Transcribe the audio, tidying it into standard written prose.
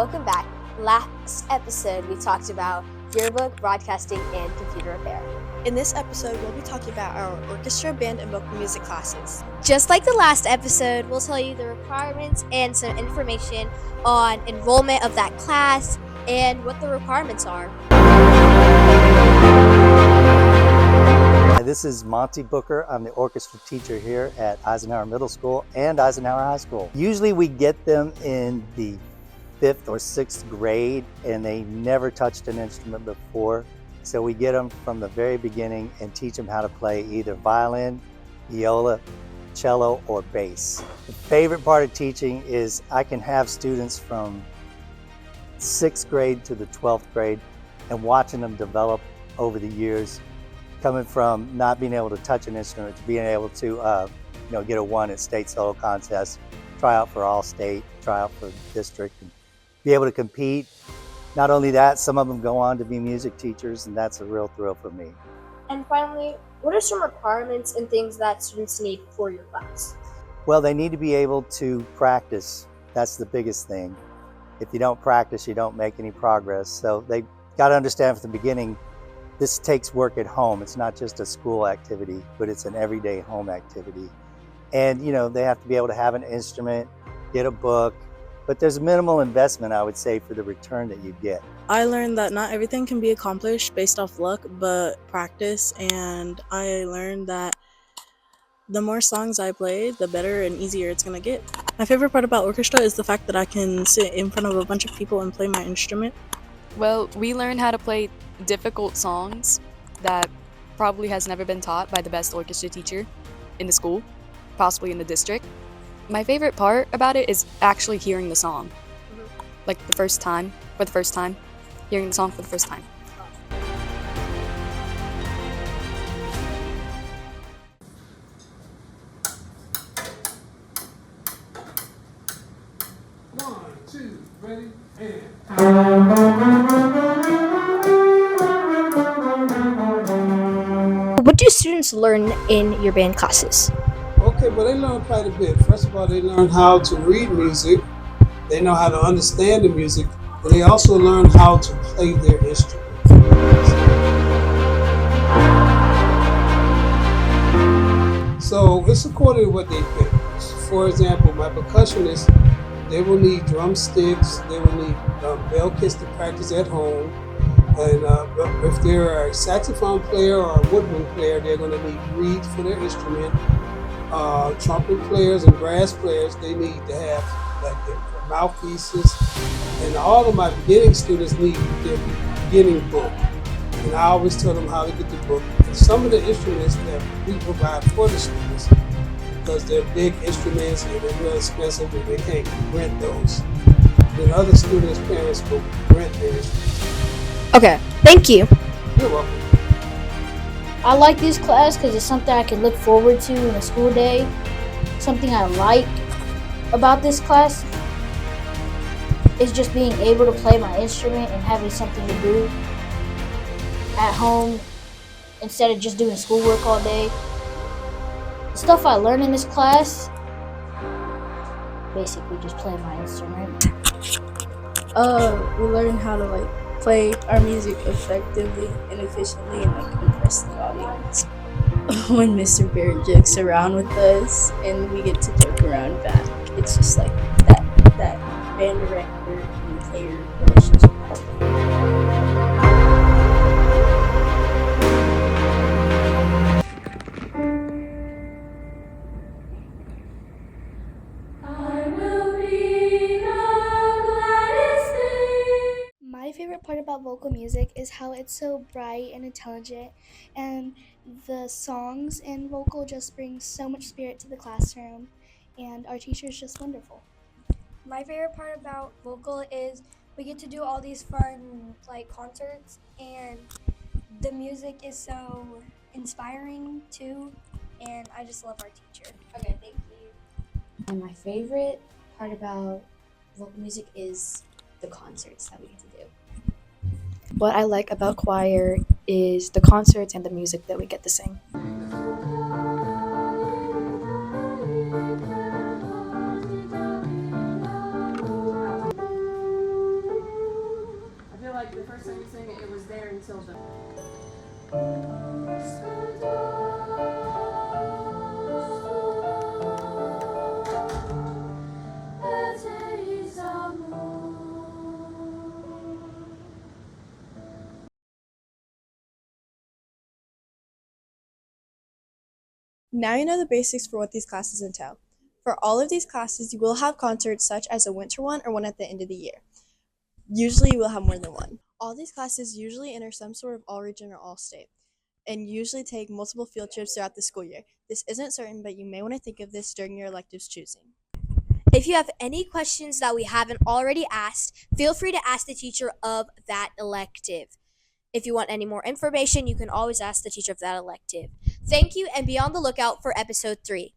welcome back. Last episode, we talked about yearbook, broadcasting, and computer repair. In this episode, we'll be talking about our orchestra, band, and vocal music classes. Just like the last episode, we'll tell you the requirements and some information on enrollment of that class and what the requirements are. Hi, this is Monty Booker. I'm the orchestra teacher here at Eisenhower Middle School and Eisenhower High School. Usually we get them in the 5th or 6th grade and they never touched an instrument before. So we get them from the very beginning and teach them how to play either violin, viola, cello, or bass. The favorite part of teaching is I can have students from 6th grade to the 12th grade and watching them develop over the years, coming from not being able to touch an instrument to being able to get a 1 at state solo contests, try out for all state, try out for district, and be able to compete. Not only that, some of them go on to be music teachers, and that's a real thrill for me. And finally, what are some requirements and things that students need for your class? Well, they need to be able to practice. That's the biggest thing. If you don't practice, you don't make any progress. So they got to understand from the beginning, this takes work at home. It's not just a school activity, but it's an everyday home activity. And they have to be able to have an instrument, get a book, but there's minimal investment, I would say, for the return that you get. I learned that not everything can be accomplished based off luck, but practice. And I learned that the more songs I play, the better and easier it's gonna get. My favorite part about orchestra is the fact that I can sit in front of a bunch of people and play my instrument. Well, we learned how to play difficult songs that probably has never been taught by the best orchestra teacher in the school, possibly in the district. My favorite part about it is actually hearing the song. Like for the first time, hearing the song for the first time. One, two, ready, and. What do students learn in your band classes? Okay, well, they learn quite a bit. First of all, they learn how to read music. They know how to understand the music. And they also learn how to play their instrument. So it's according to what they pick. For example, my percussionists, they will need drumsticks. They will need bell kits to practice at home. And if they're a saxophone player or a woodwind player, they're going to need reeds for their instrument. Trumpet players and brass players, they need to have like their mouthpieces. And all of my beginning students need their beginning book. And I always tell them how to get the book. And some of the instruments that we provide for the students, because they're big instruments and they're real expensive and they can't rent those. Then other students' parents will rent their instruments. Okay, thank you. You're welcome. I like this class because it's something I can look forward to in a school day. Something I like about this class is just being able to play my instrument and having something to do at home instead of just doing schoolwork all day. The stuff I learned in this class, basically just playing my instrument. We learned how to play our music effectively and efficiently and impress the audience. When Mr. Bear jokes around with us and we get to joke around back, it's just like that band director and player relationship. My favorite part about vocal music is how it's so bright and intelligent, and the songs in vocal just bring so much spirit to the classroom, and our teacher is just wonderful. My favorite part about vocal is we get to do all these fun concerts, and the music is so inspiring too, and I just love our teacher. Okay, thank you. And my favorite part about vocal music is the concerts that we get to do. What I like about choir is the concerts and the music that we get to sing. Now you know the basics for what these classes entail. For all of these classes, you will have concerts such as a winter one or one at the end of the year. Usually you will have more than one. All these classes usually enter some sort of all-region or all-state, and usually take multiple field trips throughout the school year. This isn't certain, but you may want to think of this during your electives choosing. If you have any questions that we haven't already asked, feel free to ask the teacher of that elective. If you want any more information, you can always ask the teacher of that elective. Thank you, and be on the lookout for episode 3.